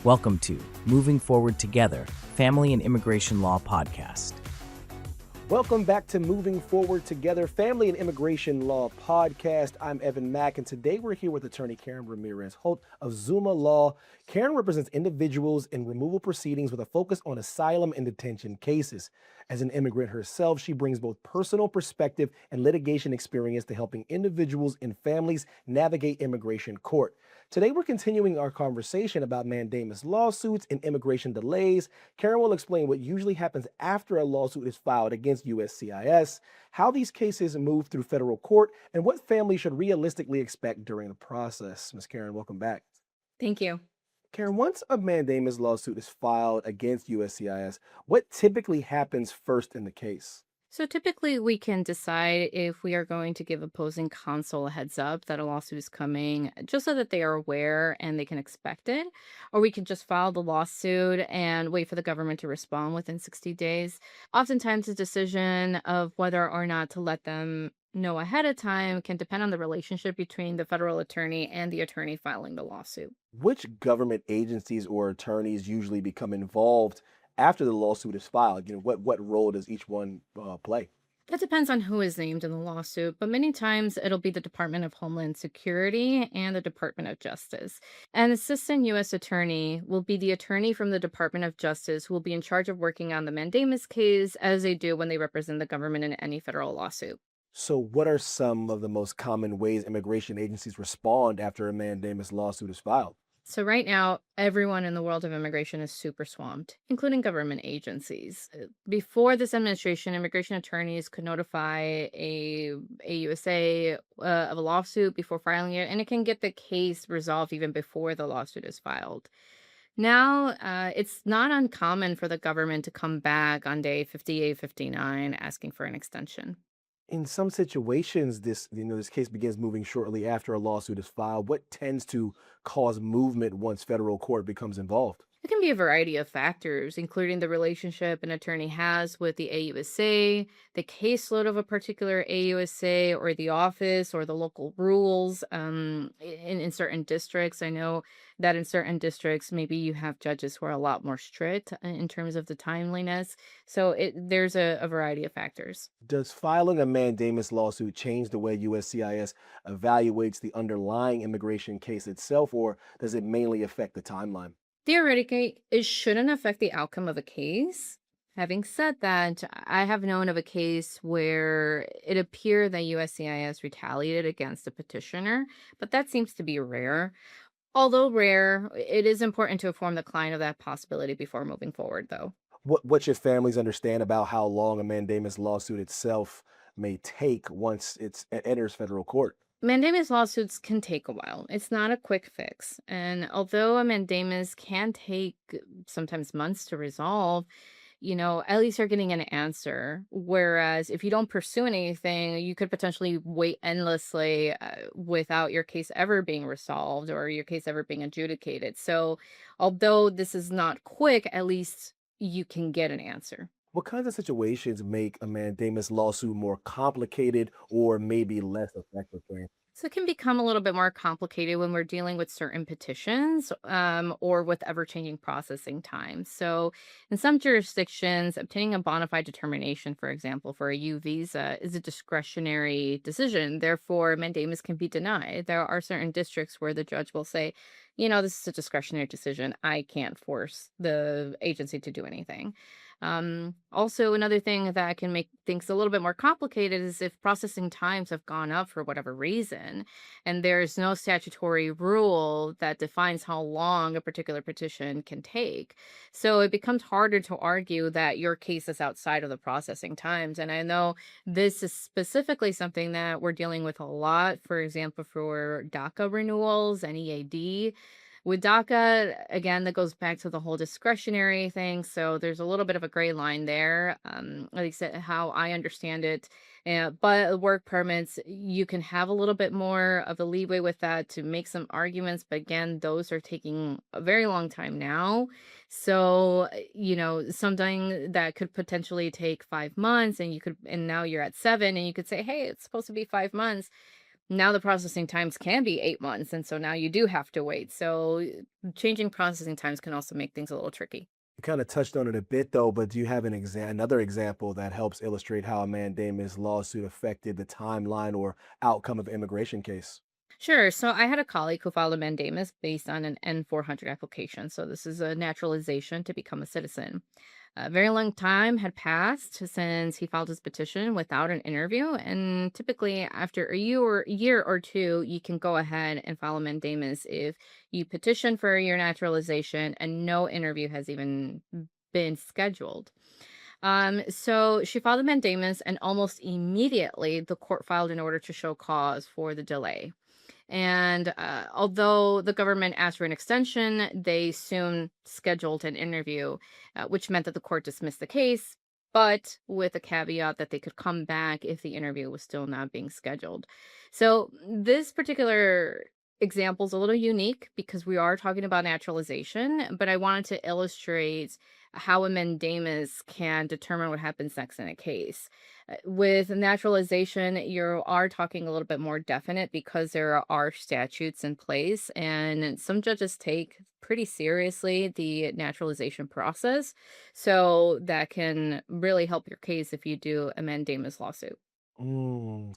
Welcome to Moving Forward Together, Family and Immigration Law Podcast. Welcome back to Moving Forward Together, Family and Immigration Law Podcast. I'm Evan Mack, and today we're here with Attorney Karen Ramirez, host of Zuma Law. Karen represents individuals in removal proceedings with a focus on asylum and detention cases. As an immigrant herself, she brings both personal perspective and litigation experience to helping individuals and families navigate immigration court. Today, we're continuing our conversation about mandamus lawsuits and immigration delays. Karen will explain what usually happens after a lawsuit is filed against USCIS, how these cases move through federal court, and what families should realistically expect during the process. Ms. Karen, welcome back. Thank you. Karen, once a mandamus lawsuit is filed against USCIS, what typically happens first in the case? So typically we can decide if we are going to give opposing counsel a heads up that a lawsuit is coming, just so that they are aware and they can expect it, or we can just file the lawsuit and wait for the government to respond within 60 days. Oftentimes the decision of whether or not to let them know ahead of time can depend on the relationship between the federal attorney and the attorney filing the lawsuit. Which government agencies or attorneys usually become involved after the lawsuit is filed? What role does each one play? That depends on who is named in the lawsuit, but many times it'll be the Department of Homeland Security and the Department of Justice. An assistant U.S. attorney will be the attorney from the Department of Justice who will be in charge of working on the mandamus case, as they do when they represent the government in any federal lawsuit. So, what are some of the most common ways immigration agencies respond after a mandamus lawsuit is filed? So right now, everyone in the world of immigration is super swamped, including government agencies. Before this administration, immigration attorneys could notify a USA of a lawsuit before filing it, and it can get the case resolved even before the lawsuit is filed. Now, it's not uncommon for the government to come back on day 58, 59, asking for an extension. In some situations, this case begins moving shortly after a lawsuit is filed. What tends to cause movement once federal court becomes involved? It can be a variety of factors, including the relationship an attorney has with the AUSA, the caseload of a particular AUSA, or the office, or the local rules. In certain districts, I know that in certain districts, maybe you have judges who are a lot more strict in terms of the timeliness. So there's a variety of factors. Does filing a mandamus lawsuit change the way USCIS evaluates the underlying immigration case itself, or does it mainly affect the timeline? Theoretically, it shouldn't affect the outcome of a case. Having said that, I have known of a case where it appeared that USCIS retaliated against the petitioner, but that seems to be rare. Although rare, it is important to inform the client of that possibility before moving forward, though. What should families understand about how long a mandamus lawsuit itself may take once it enters federal court? Mandamus lawsuits can take a while. It's not a quick fix. And although a mandamus can take sometimes months to resolve, at least you're getting an answer. Whereas if you don't pursue anything, you could potentially wait endlessly without your case ever being resolved or your case ever being adjudicated. So although this is not quick, at least you can get an answer. What kinds of situations make a mandamus lawsuit more complicated or maybe less effective, Karen? So it can become a little bit more complicated when we're dealing with certain petitions or with ever-changing processing times. So in some jurisdictions, obtaining a bona fide determination, for example, for a U visa is a discretionary decision. Therefore, mandamus can be denied. There are certain districts where the judge will say, this is a discretionary decision. I can't force the agency to do anything. Also, another thing that can make things a little bit more complicated is if processing times have gone up for whatever reason, and there's no statutory rule that defines how long a particular petition can take. So it becomes harder to argue that your case is outside of the processing times. And I know this is specifically something that we're dealing with a lot, for example, for DACA renewals and EAD. With DACA, again, that goes back to the whole discretionary thing. So there's a little bit of a gray line there, at least how I understand it. But work permits, you can have a little bit more of a leeway with that to make some arguments. But again, those are taking a very long time now. So, something that could potentially take 5 months and and now you're at 7 and you could say, hey, it's supposed to be 5 months. Now the processing times can be 8 months, and so now you do have to wait. So changing processing times can also make things a little tricky. You kind of touched on it a bit though, but do you have another example that helps illustrate how a mandamus lawsuit affected the timeline or outcome of an immigration case? Sure. So I had a colleague who filed a mandamus based on an N-400 application. So this is a naturalization to become a citizen. A very long time had passed since he filed his petition without an interview, and typically after a year or two, you can go ahead and file a mandamus if you petition for your naturalization and no interview has even been scheduled. So she filed a mandamus, and almost immediately the court filed an order to show cause for the delay. And although the government asked for an extension, they soon scheduled an interview, which meant that the court dismissed the case, but with a caveat that they could come back if the interview was still not being scheduled. So this particular example is a little unique because we are talking about naturalization, but I wanted to illustrate how a mandamus can determine what happens next in a case. With naturalization, you are talking a little bit more definite because there are statutes in place, and some judges take pretty seriously the naturalization process. So that can really help your case if you do a mandamus lawsuit.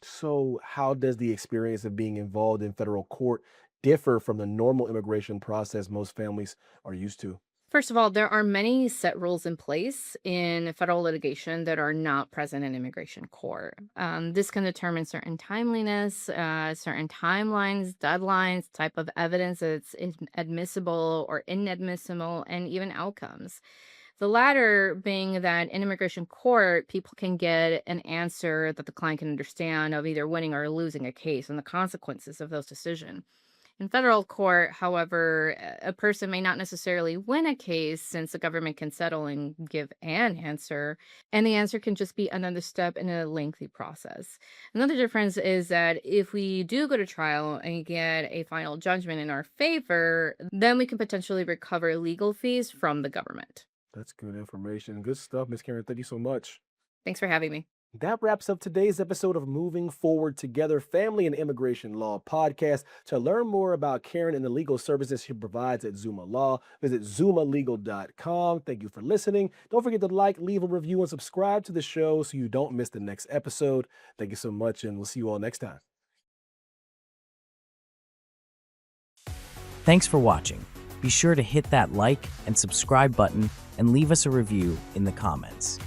So how does the experience of being involved in federal court differ from the normal immigration process most families are used to? First of all, there are many set rules in place in federal litigation that are not present in immigration court. This can determine certain timeliness, certain timelines, deadlines, type of evidence that's admissible or inadmissible, and even outcomes. The latter being that in immigration court, people can get an answer that the client can understand of either winning or losing a case and the consequences of those decisions. In federal court, however, a person may not necessarily win a case since the government can settle and give an answer, and the answer can just be another step in a lengthy process. Another difference is that if we do go to trial and get a final judgment in our favor, then we can potentially recover legal fees from the government. That's good information. Good stuff, Miss Karen. Thank you so much. Thanks for having me. That wraps up today's episode of Moving Forward Together Family and Immigration Law Podcast. To learn more about Karen and the legal services she provides at Zuma Law, visit zumalegal.com. Thank you for listening. Don't forget to like, leave a review, and subscribe to the show so you don't miss the next episode. Thank you so much, and we'll see you all next time. Thanks for watching. Be sure to hit that like and subscribe button and leave us a review in the comments.